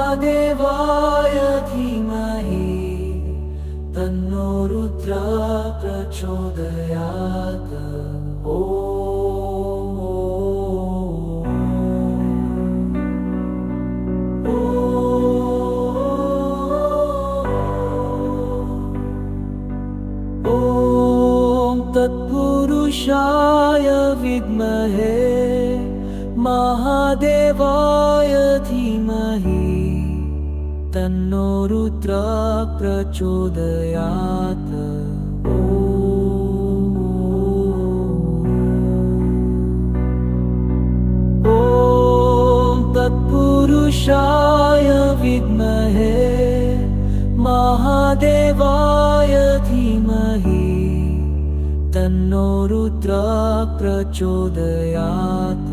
देवाय धीमहि तन्नो रुद्रः प्रचोदयात्। ॐ तत्पुरुषाय विद्महे महादेवाय धीमहि तन्नो रुद्रः प्रचोदयात्। ॐ तत्पुरुषाय विद्महे महादेवाय धीमहि तन्नो रुद्रः प्रचोदयात्।